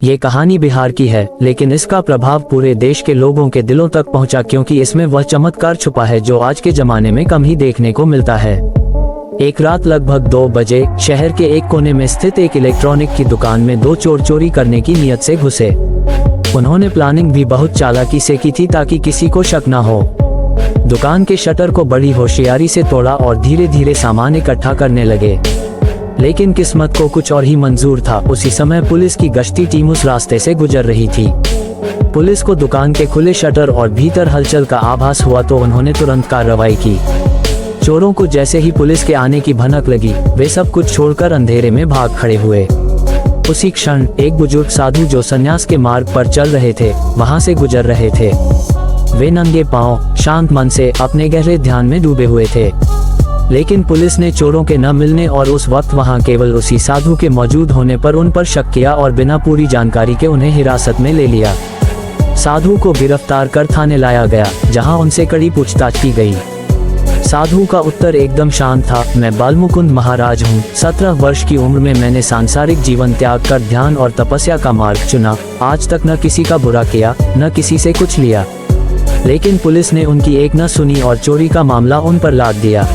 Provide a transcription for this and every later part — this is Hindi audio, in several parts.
ये कहानी बिहार की है, लेकिन इसका प्रभाव पूरे देश के लोगों के दिलों तक पहुंचा, क्योंकि इसमें वह चमत्कार छुपा है जो आज के जमाने में कम ही देखने को मिलता है। एक रात लगभग 2 बजे शहर के एक कोने में स्थित एक इलेक्ट्रॉनिक की दुकान में 2 चोर चोरी करने की नियत से घुसे। उन्होंने प्लानिंग भी बहुत चालाकी से की थी ताकि किसी को शक न हो। दुकान के शटर को बड़ी होशियारी से तोड़ा और धीरे धीरे सामान इकट्ठा करने लगे। लेकिन किस्मत को कुछ और ही मंजूर था। उसी समय पुलिस की गश्ती टीम उस रास्ते से गुजर रही थी। पुलिस को दुकान के खुले शटर और भीतर हलचल का आभास हुआ तो उन्होंने तुरंत कार्रवाई की। चोरों को जैसे ही पुलिस के आने की भनक लगी, वे सब कुछ छोड़कर अंधेरे में भाग खड़े हुए। उसी क्षण एक बुजुर्ग साधु जो संन्यास के मार्ग पर चल रहे थे, वहां से गुजर रहे थे। वे नंगे पांव, शांत मन से अपने गहरे ध्यान में डूबे हुए थे। लेकिन पुलिस ने चोरों के न मिलने और उस वक्त वहां केवल उसी साधु के मौजूद होने पर उन पर शक किया और बिना पूरी जानकारी के उन्हें हिरासत में ले लिया। साधु को गिरफ्तार कर थाने लाया गया, जहां उनसे कड़ी पूछताछ की गई। साधु का उत्तर एकदम शांत था। मैं बालमुकुंद महाराज हूँ। 17 वर्ष की उम्र में मैंने सांसारिक जीवन त्याग कर ध्यान और तपस्या का मार्ग चुना। आज तक न किसी का बुरा किया, न किसी से कुछ लिया। लेकिन पुलिस ने उनकी एक न सुनी और चोरी का मामला उन पर लाद दिया।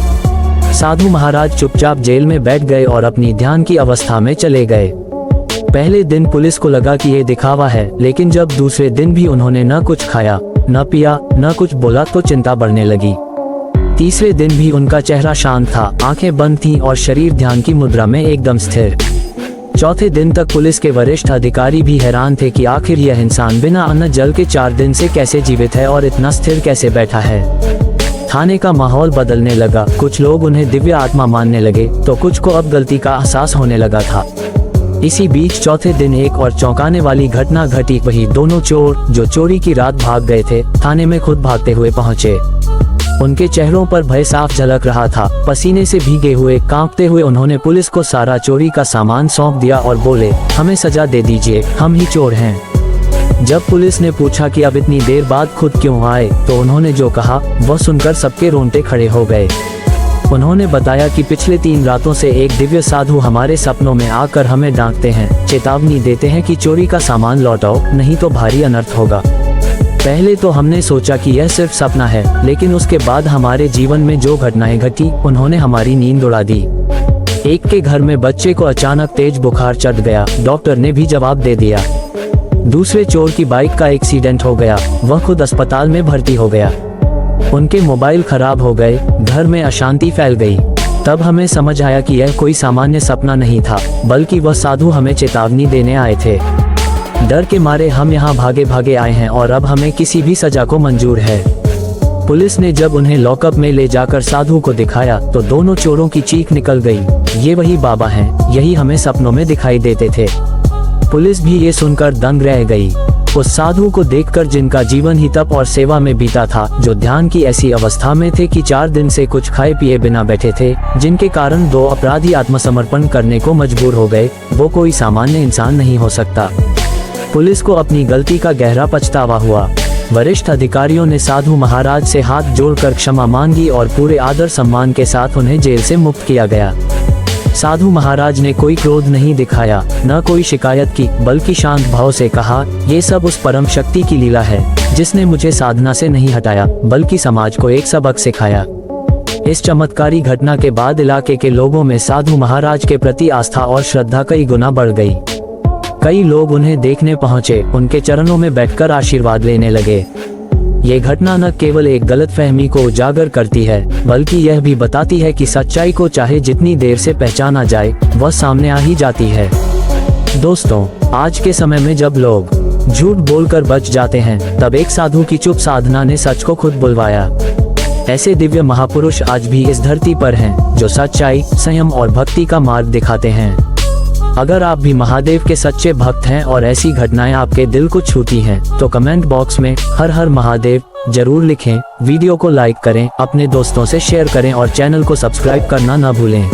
साधु महाराज चुपचाप जेल में बैठ गए और अपनी ध्यान की अवस्था में चले गए। पहले दिन पुलिस को लगा कि ये दिखावा है, लेकिन जब दूसरे दिन भी उन्होंने न कुछ खाया, न पिया, न कुछ बोला तो चिंता बढ़ने लगी। तीसरे दिन भी उनका चेहरा शांत था, आंखें बंद थीं और शरीर ध्यान की मुद्रा में एकदम स्थिर। चौथे दिन तक पुलिस के वरिष्ठ अधिकारी भी हैरान थे कि आखिर यह इंसान बिना अन्न जल के 4 दिन से कैसे जीवित है और इतना स्थिर कैसे बैठा है। थाने का माहौल बदलने लगा। कुछ लोग उन्हें दिव्य आत्मा मानने लगे तो कुछ को अब गलती का एहसास होने लगा था। इसी बीच चौथे दिन एक और चौंकाने वाली घटना घटी। वही दोनों चोर जो चोरी की रात भाग गए थे, थाने में खुद भागते हुए पहुंचे। उनके चेहरों पर भय साफ झलक रहा था। पसीने से भीगे हुए, कांपते हुए उन्होंने पुलिस को सारा चोरी का सामान सौंप दिया और बोले, हमें सजा दे दीजिए, हम ही चोर हैं। जब पुलिस ने पूछा कि अब इतनी देर बाद खुद क्यों आए, तो उन्होंने जो कहा वह सुनकर सबके रोंगटे खड़े हो गए। उन्होंने बताया कि पिछले 3 रातों से एक दिव्य साधु हमारे सपनों में आकर हमें डांटते हैं, चेतावनी देते हैं कि चोरी का सामान लौटाओ, नहीं तो भारी अनर्थ होगा। पहले तो हमने सोचा कि यह सिर्फ सपना है, लेकिन उसके बाद हमारे जीवन में जो घटनाएं घटी, उन्होंने हमारी नींद उड़ा दी। एक के घर में बच्चे को अचानक तेज बुखार चढ़ गया, डॉक्टर ने भी जवाब दे दिया। दूसरे चोर की बाइक का एक्सीडेंट हो गया, वह खुद अस्पताल में भर्ती हो गया। उनके मोबाइल खराब हो गए, घर में अशांति फैल गई। तब हमें समझ आया कि यह कोई सामान्य सपना नहीं था, बल्कि वह साधु हमें चेतावनी देने आए थे। डर के मारे हम यहाँ भागे भागे आए हैं और अब हमें किसी भी सजा को मंजूर है। पुलिस ने जब उन्हें लॉकअप में ले जाकर साधु को दिखाया तो दोनों चोरों की चीख निकल गई, ये वही बाबा हैं, यही हमें सपनों में दिखाई देते थे। पुलिस भी ये सुनकर दंग रह गई। उस साधु को देखकर जिनका जीवन ही तप और सेवा में बीता था, जो ध्यान की ऐसी अवस्था में थे कि 4 दिन से कुछ खाए पिए बिना बैठे थे, जिनके कारण 2 अपराधी आत्मसमर्पण करने को मजबूर हो गए, वो कोई सामान्य इंसान नहीं हो सकता। पुलिस को अपनी गलती का गहरा पछतावा हुआ। वरिष्ठ अधिकारियों ने साधु महाराज से हाथ जोड़कर क्षमा मांगी और पूरे आदर सम्मान के साथ उन्हें जेल से मुक्त किया गया। साधु महाराज ने कोई क्रोध नहीं दिखाया, न कोई शिकायत की, बल्कि शांत भाव से कहा, ये सब उस परम शक्ति की लीला है, जिसने मुझे साधना से नहीं हटाया, बल्कि समाज को एक सबक सिखाया। इस चमत्कारी घटना के बाद इलाके के लोगों में साधु महाराज के प्रति आस्था और श्रद्धा कई गुना बढ़ गई। कई लोग उन्हें देखने पहुंचे, उनके चरणों में बैठकर आशीर्वाद लेने लगे। ये घटना न केवल एक गलतफहमी को उजागर करती है, बल्कि यह भी बताती है कि सच्चाई को चाहे जितनी देर से पहचाना जाए, वह सामने आ ही जाती है। दोस्तों, आज के समय में जब लोग झूठ बोलकर बच जाते हैं, तब एक साधु की चुप साधना ने सच को खुद बुलवाया। ऐसे दिव्य महापुरुष आज भी इस धरती पर हैं, जो सच्चाई, संयम और भक्ति का मार्ग दिखाते हैं। अगर आप भी महादेव के सच्चे भक्त हैं और ऐसी घटनाएं आपके दिल को छूती हैं, तो कमेंट बॉक्स में हर हर महादेव जरूर लिखें। वीडियो को लाइक करें, अपने दोस्तों से शेयर करें और चैनल को सब्सक्राइब करना न भूलें,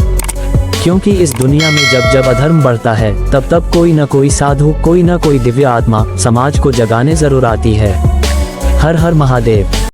क्योंकि इस दुनिया में जब जब अधर्म बढ़ता है, तब तब कोई न कोई साधु, कोई न कोई दिव्य आत्मा समाज को जगाने जरूर आती है। हर हर महादेव।